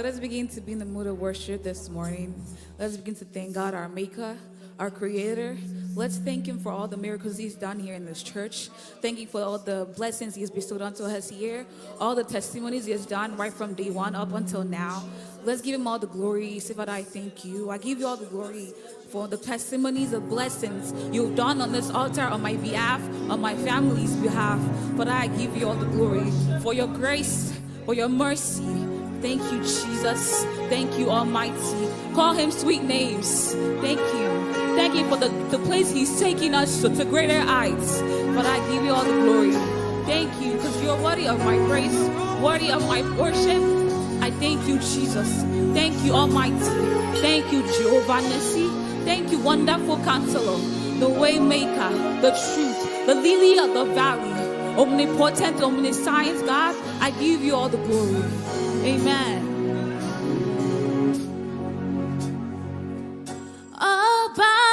us begin to be in the mood of worship this morning. Let's begin to thank God, our Maker, our Creator. Let's thank Him for all the miracles He's done here in this church. Thank you for all the blessings He has bestowed onto us here, all the testimonies He has done right from day one up until now. Let's give Him all the glory. Say, Father, I thank you. I give you all the glory for the testimonies, the blessings you've done on this altar on my behalf, on my family's behalf. Father, I give you all the glory for your grace, for your mercy. Thank you, Jesus. Thank you, Almighty. Call Him sweet names. Thank you. Thank you for the place He's taking us to greater heights. But I give you all the glory. Thank you, because you're worthy of my praise, worthy of my worship. I thank you, Jesus. Thank you, Almighty. Thank you, Jehovah Nissi. Thank you, wonderful counselor, the way maker, the truth, the lily of the valley, omnipotent, omniscient God. I give you all the glory. Amen. Oba,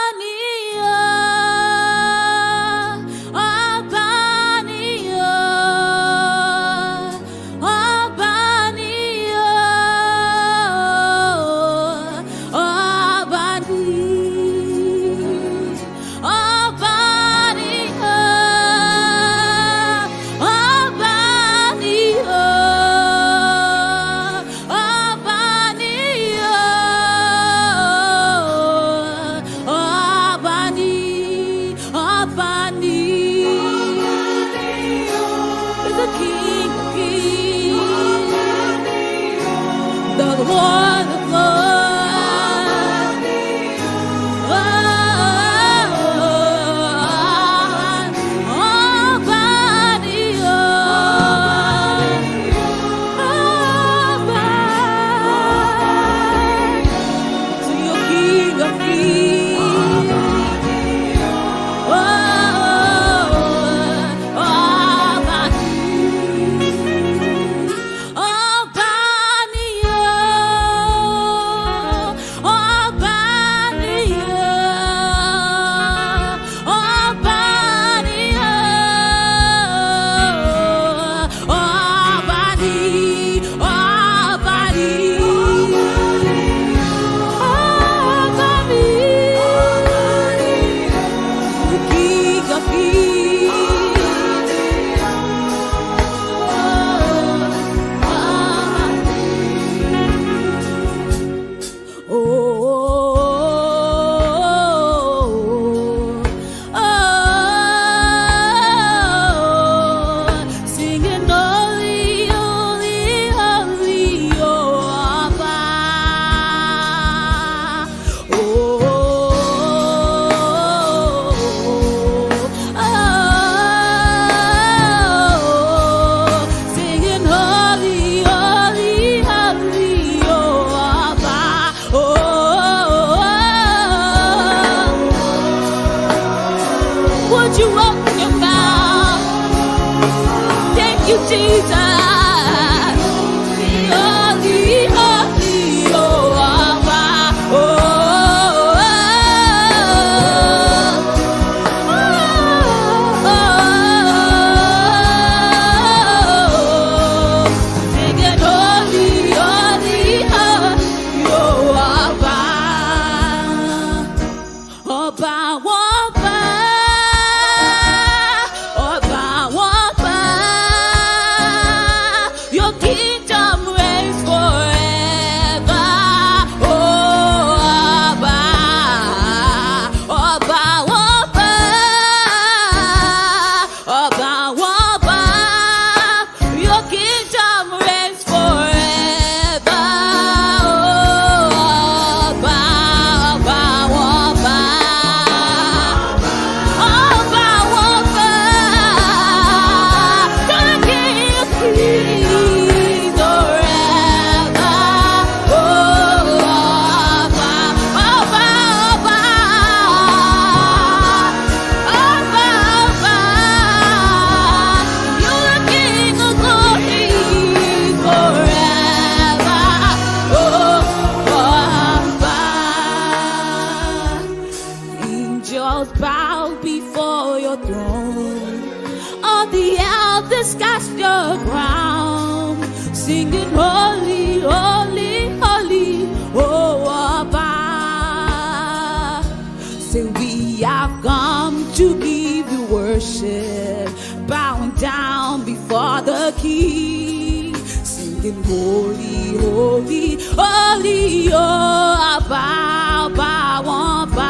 worship, bowing down before the King, singing holy, holy, holy. Oh, I bow, bow, oh, bow.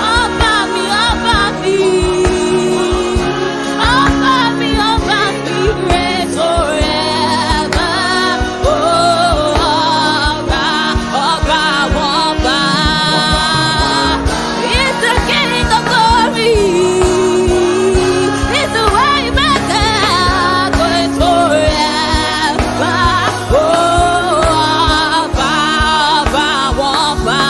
Oh, bow me, oh, bow me. Oh, bow me, oh, bow me. Reign forever. Oh, bow, oh, bow, oh, bow. It's the King of glory. It's the way maker. Reign forever. Oh, bow, bow, oh, bow.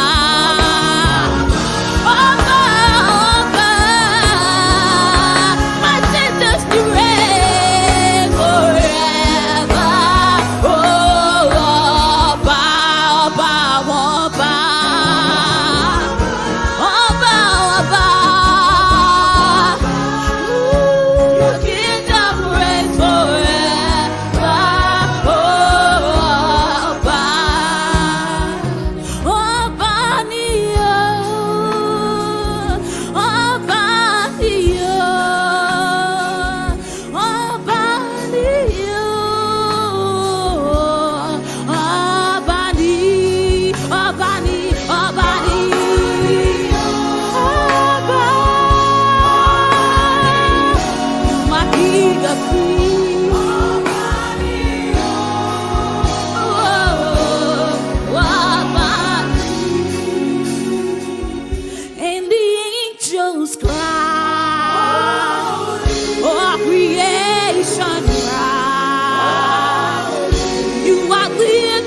And the angels cry, oh, creation cry, you are with